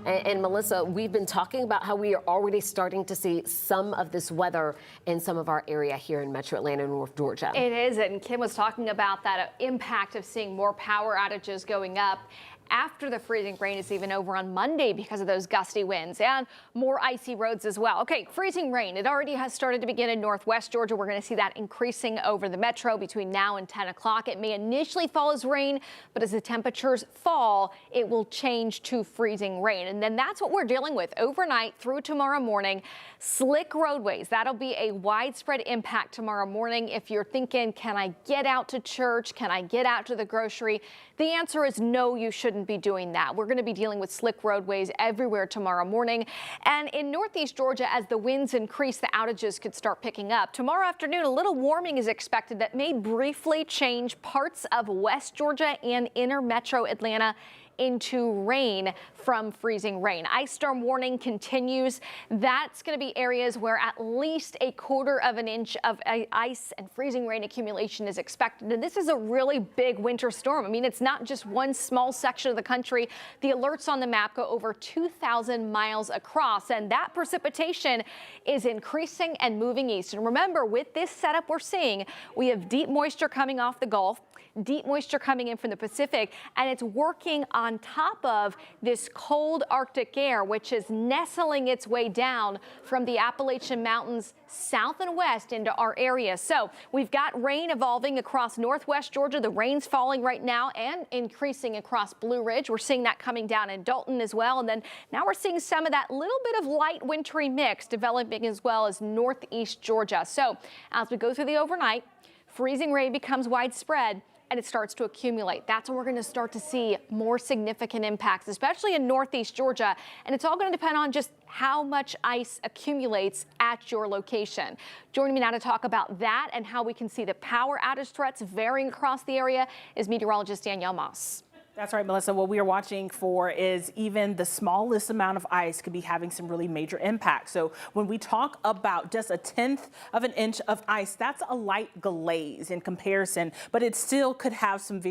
And Melissa, we've been talking about how we are already starting to see some of this weather in some of our area here in Metro Atlanta and North Georgia. It is, and Kim was talking about that impact of seeing more power outages going up after the freezing rain is even over on Monday because of those gusty winds and more icy roads as well. Okay, freezing rain. It already has started to begin in northwest Georgia. We're going to see that increasing over the metro between now and 10 o'clock. It may initially fall as rain, but as the temperatures fall, it will change to freezing rain. And then that's what we're dealing with overnight through tomorrow morning. Slick roadways. That'll be a widespread impact tomorrow morning. If you're thinking, can I get out to church? Can I get out to the grocery? The answer is no, you shouldn't be doing that. We're going to be dealing with slick roadways everywhere tomorrow morning. And in northeast Georgia, as the winds increase, the outages could start picking up. Tomorrow afternoon, a little warming is expected that may briefly change parts of west Georgia and inner metro Atlanta into rain from freezing rain. Ice storm warning continues. That's going to be areas where at least a quarter of an inch of ice and freezing rain accumulation is expected. And this is a really big winter storm. I mean, it's not just one small section of the country. The alerts on the map go over 2,000 miles across, and that precipitation is increasing and moving east. And remember, with this setup we're seeing, we have deep moisture coming off the Gulf, deep moisture coming in from the Pacific, and it's working on top of this cold Arctic air, which is nestling its way down from the Appalachian Mountains south and west into our area. So we've got rain evolving across northwest Georgia. The rain's falling right now and increasing across Blue Ridge. We're seeing that coming down in Dalton as well. And then now we're seeing some of that little bit of light wintry mix developing as well as northeast Georgia. So as we go through the overnight, freezing rain becomes widespread and it starts to accumulate. That's when we're going to start to see more significant impacts, especially in northeast Georgia. And it's all going to depend on just how much ice accumulates at your location. Joining me now to talk about that and how we can see the power outage threats varying across the area is meteorologist Danielle Moss. That's right, Melissa. What we are watching for is even the smallest amount of ice could be having some really major impact. So when we talk about just a 1/10 of an inch of ice, that's a light glaze in comparison, but it still could have some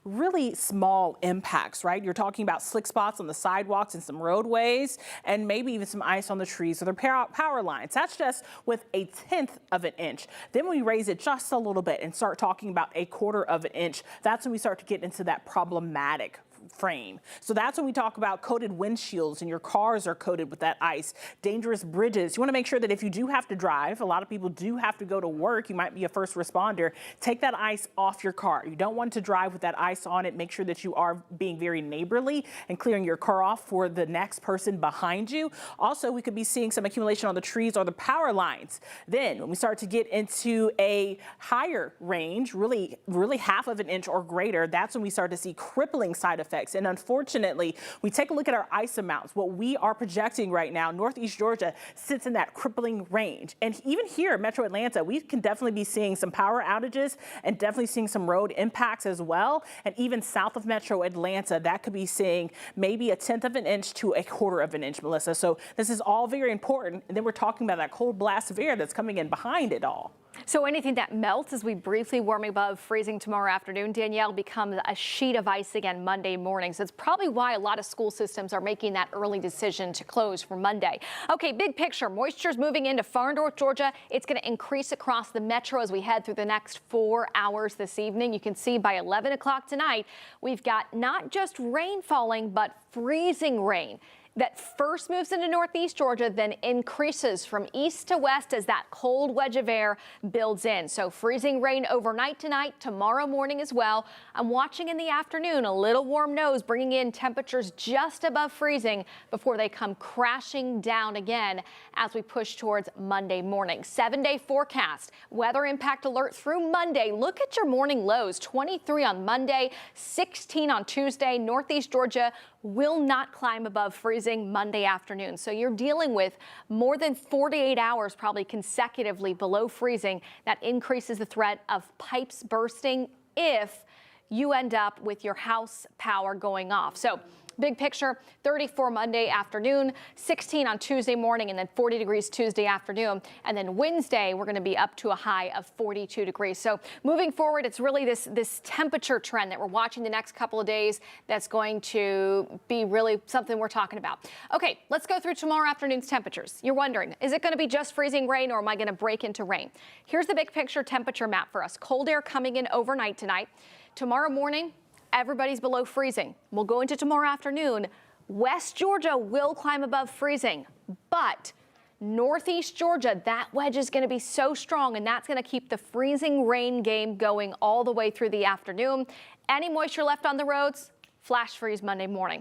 really small impacts, right? You're talking about slick spots on the sidewalks and some roadways, and maybe even some ice on the trees or the power lines. That's just with a 1/10 of an inch. Then we raise it just a little bit and start talking about a 1/4 of an inch. That's when we start to get into that problematic frame. So that's when we talk about coated windshields and your cars are coated with that ice, dangerous bridges. You want to make sure that if you do have to drive, a lot of people do have to go to work, you might be a first responder, take that ice off your car. You don't want to drive with that ice on it. Make sure that you are being very neighborly and clearing your car off for the next person behind you. Also, we could be seeing some accumulation on the trees or the power lines. Then when we start to get into a higher range, really 1/2 of an inch or greater, that's when we start to see crippling side effects. And unfortunately, we take a look at our ice amounts. What we are projecting right now, northeast Georgia sits in that crippling range. And even here in Metro Atlanta, we can definitely be seeing some power outages and definitely seeing some road impacts as well. And even south of Metro Atlanta, that could be seeing maybe a 1/10 of an inch to a 1/4 of an inch, Melissa. So this is all very important. And then we're talking about that cold blast of air that's coming in behind it all. So anything that melts as we briefly warm above freezing tomorrow afternoon, Danielle, becomes a sheet of ice again Monday morning. So it's probably why a lot of school systems are making that early decision to close for Monday. Okay, big picture. Moisture's moving into far north Georgia. It's going to increase across the metro as we head through the next 4 hours this evening. You can see by 11 o'clock tonight, we've got not just rain falling, but freezing rain that first moves into northeast Georgia, then increases from east to west as that cold wedge of air builds in. So freezing rain overnight tonight, tomorrow morning as well. I'm watching in the afternoon, a little warm nose bringing in temperatures just above freezing before they come crashing down again as we push towards Monday morning. 7-day forecast, weather impact alert through Monday. Look at your morning lows, 23 on Monday, 16 on Tuesday. Northeast Georgia will not climb above freezing Monday afternoon. So you're dealing with more than 48 hours probably consecutively below freezing. That increases the threat of pipes bursting if you end up with your house power going off. So Big picture, 34 Monday afternoon, 16 on Tuesday morning, and then 40 degrees Tuesday afternoon. And then Wednesday, we're going to be up to a high of 42 degrees. So moving forward, it's really this temperature trend that we're watching the next couple of days that's going to be really something we're talking about. Okay, let's go through tomorrow afternoon's temperatures. You're wondering, is it going to be just freezing rain or am I going to break into rain? Here's the big picture temperature map for us. Cold air coming in overnight tonight. Tomorrow morning, everybody's below freezing. We'll go into tomorrow afternoon. West Georgia will climb above freezing, but Northeast Georgia, that wedge is going to be so strong, and that's going to keep the freezing rain game going all the way through the afternoon. Any moisture left on the roads, flash freeze Monday morning.